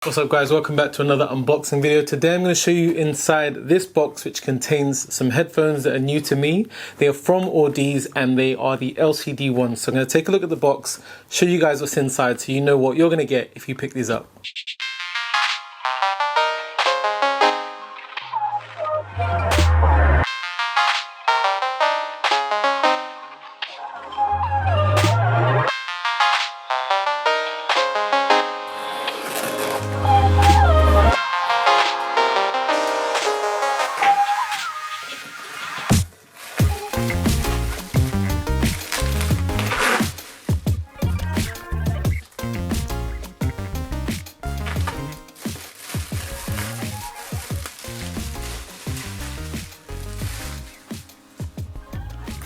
What's up guys, welcome back to another unboxing video. Today I'm going to show you inside this box which contains some headphones that are new to me. They are from Audeze and they are the LCD ones. So I'm going to take a look at the box, show you guys what's inside so you know what you're going to get if you pick these up.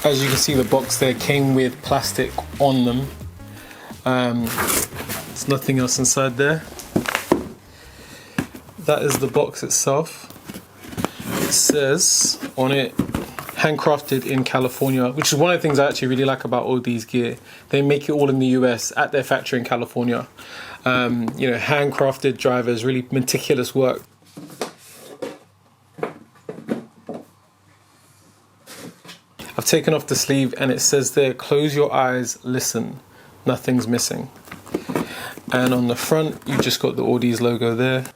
As you can see, the box there came with plastic on them. There's nothing else inside there. That is the box itself. It says on it, handcrafted in California, which is one of the things I actually really like about Audeze gear. They make it all in the US at their factory in California. You know, handcrafted drivers, really meticulous work. I've taken off the sleeve and it says there, close your eyes, listen, nothing's missing. And on the front, you've just got the Audeze logo there.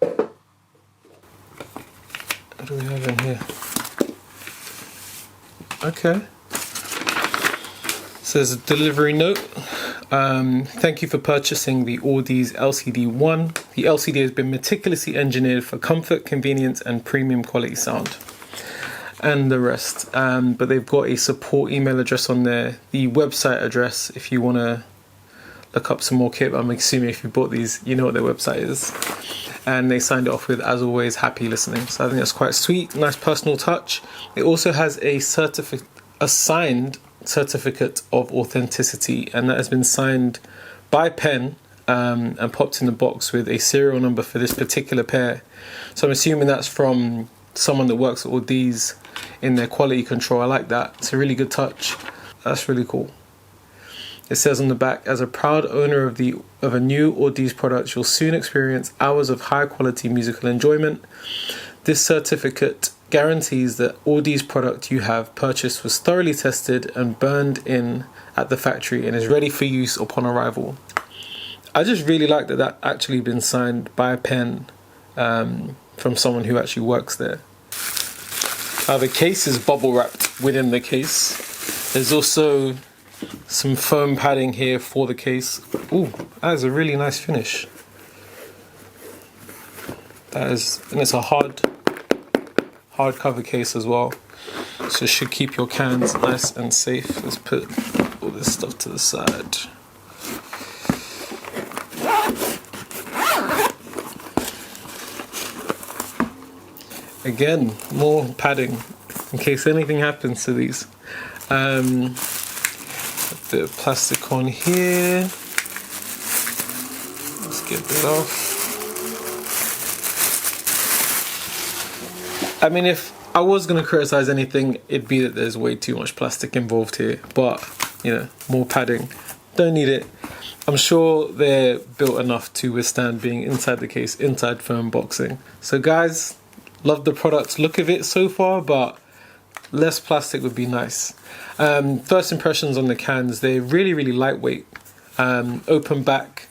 What do we have in here? Okay. It says a delivery note. Thank you for purchasing the Audeze LCD1. The LCD has been meticulously engineered for comfort, convenience, and premium quality sound. And the rest, but they've got a support email address on there, the website address if you want to look up some more kit. I'm assuming if you bought these, you know what their website is. And they signed it off with, as always, happy listening. So I think that's quite sweet, nice personal touch. It also has a signed certificate of authenticity, and that has been signed by pen and popped in the box with a serial number for this particular pair. So I'm assuming that's from someone that works at Audeze in their quality control. I like that. It's a really good touch. That's really cool. It says on the back, as a proud owner of a new Audeze product, you'll soon experience hours of high quality musical enjoyment. This certificate guarantees that Audeze product you have purchased was thoroughly tested and burned in at the factory and is ready for use upon arrival. I just really like that that actually been signed by a pen from someone who actually works there. The case is bubble wrapped within the case. There's also some foam padding here for the case. Ooh, that is a really nice finish. And it's a hardcover case as well. So it should keep your cans nice and safe. Let's put all this stuff to the side. Again, more padding in case anything happens to these. A bit of plastic on here. Let's get that off. I mean, if I was going to criticize anything, it'd be that there's way too much plastic involved here. But, you know, more padding. Don't need it. I'm sure they're built enough to withstand being inside the case, inside foam boxing. So guys, love the product's look of it so far, but less plastic would be nice. First impressions on the cans, they're really, really lightweight. Open back.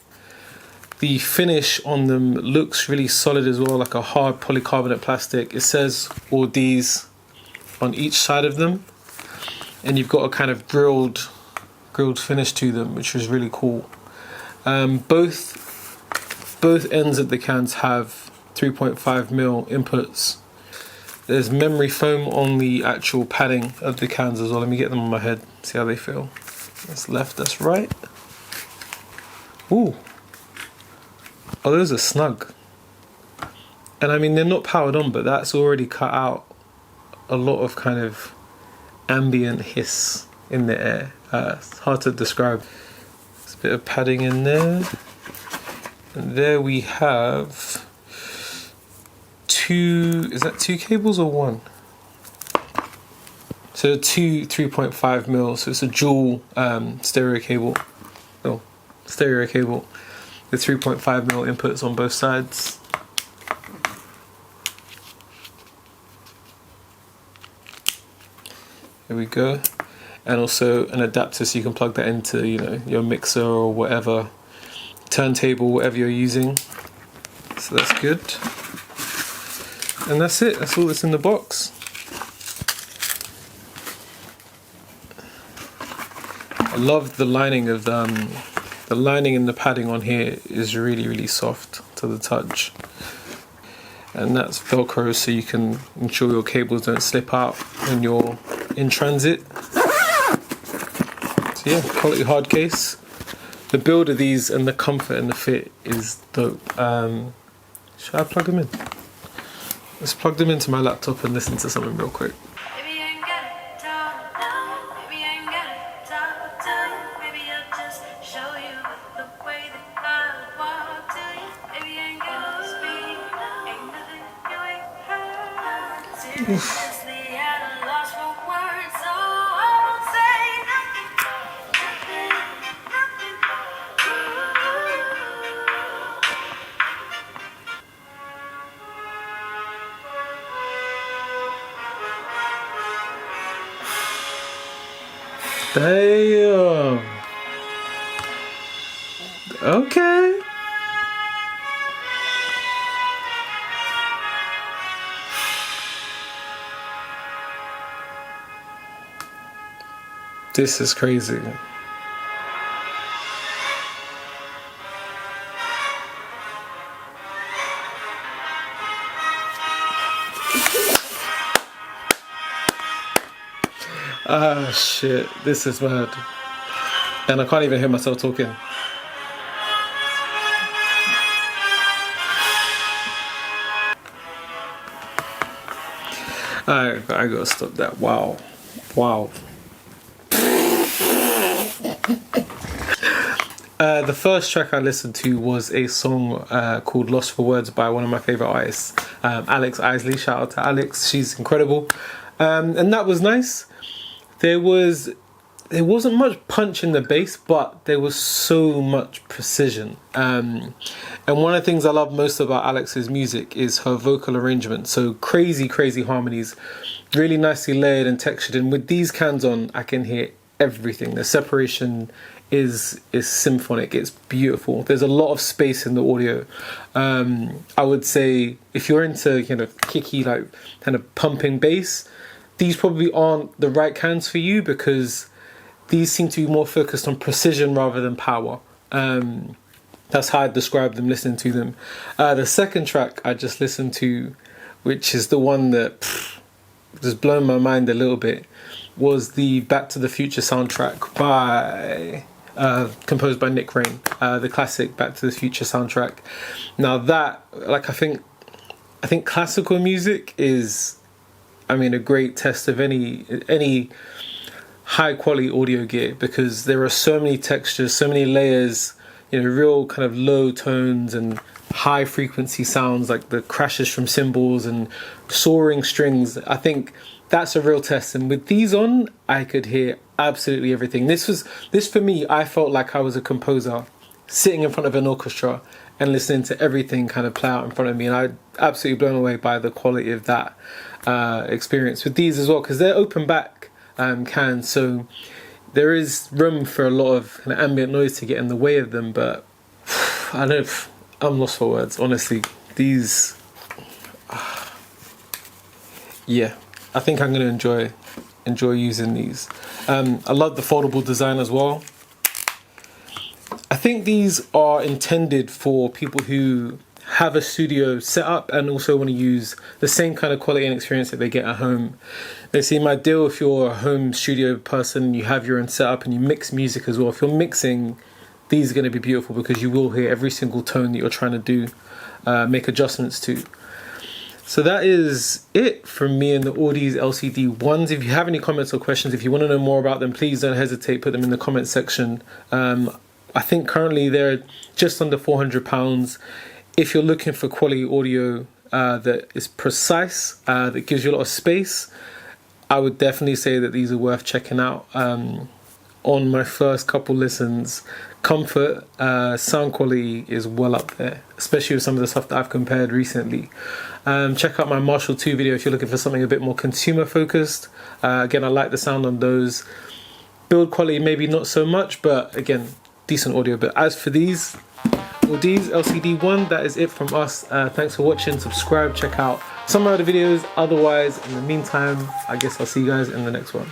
The finish on them looks really solid as well, like a hard polycarbonate plastic. It says Audeze on each side of them. And you've got a kind of grilled finish to them, which is really cool. Both ends of the cans have 3.5mm inputs. There's memory foam on the actual padding of the cans as well. Let me get them on my head, see how they feel. That's left, that's right. Ooh. Oh, those are snug. And I mean, they're not powered on, but that's already cut out a lot of kind of ambient hiss in the air. It's hard to describe. There's a bit of padding in there. And there we have is that two cables or one? So two 3.5mm, so it's a dual stereo cable. the 3.5mm inputs on both sides. Here we go. And also an adapter so you can plug that into, you know, your mixer or whatever, turntable, whatever you're using. So that's good. And that's it. That's all that's in the box. I love the lining of the lining and the padding on here is really, really soft to the touch. And that's Velcro so you can ensure your cables don't slip out when you're in transit. So yeah, quality hard case. The build of these and the comfort and the fit is dope. Should I plug them in? Let's plug them into my laptop and listen to something real quick. Oof. Damn. Okay. This is crazy. Ah, shit. This is mad. And I can't even hear myself talking. I gotta stop that. Wow. Wow. The first track I listened to was a song called Lost for Words by one of my favourite artists, Alex Isley. Shout out to Alex, she's incredible. And that was nice. There wasn't much punch in the bass, but there was so much precision. And one of the things I love most about Alex's music is her vocal arrangement. So crazy, crazy harmonies, really nicely layered and textured. And with these cans on, I can hear everything. The separation is symphonic. It's beautiful. There's a lot of space in the audio. I would say if you're into kind of kicky, like kind of pumping bass, these probably aren't the right cans for you because these seem to be more focused on precision rather than power. That's how I describe them listening to them. The second track I just listened to, which is the one that just blown my mind a little bit, was the Back to the Future soundtrack by composed by Nick Rain, the classic Back to the Future soundtrack. Now that, like, I think classical music is, I mean, a great test of any high quality audio gear, because there are so many textures, so many layers, you know, real kind of low tones and high frequency sounds like the crashes from cymbals and soaring strings. I think that's a real test, and with these on, I could hear absolutely everything. This for me, I felt like I was a composer sitting in front of an orchestra and listening to everything kind of play out in front of me, and I'm absolutely blown away by the quality of that experience with these as well, because they're open back cans, so there is room for a lot of kind of ambient noise to get in the way of them. But I don't know, I'm lost for words, honestly. These, yeah, I think I'm going to enjoy using these. I love the foldable design as well. I think these are intended for people who have a studio set up and also want to use the same kind of quality and experience that they get at home. They seem ideal if you're a home studio person, you have your own setup and you mix music as well. If you're mixing, these are going to be beautiful because you will hear every single tone that you're trying to do, make adjustments to. So that is it from me and the Audeze LCD ones. If you have any comments or questions, if you want to know more about them, please don't hesitate, put them in the comment section. I think currently they're just under £400. If you're looking for quality audio that is precise, that gives you a lot of space, I would definitely say that these are worth checking out. On my first couple listens, comfort, sound quality is well up there, especially with some of the stuff that I've compared recently. Check out my Marshall 2 video if you're looking for something a bit more consumer focused. Again, I like the sound on those. Build quality maybe not so much, but again, decent audio. But as for these Audeze LCD1, that is it from us. Thanks for watching. Subscribe, check out some of the videos. Otherwise, in the meantime, I guess I'll see you guys in the next one.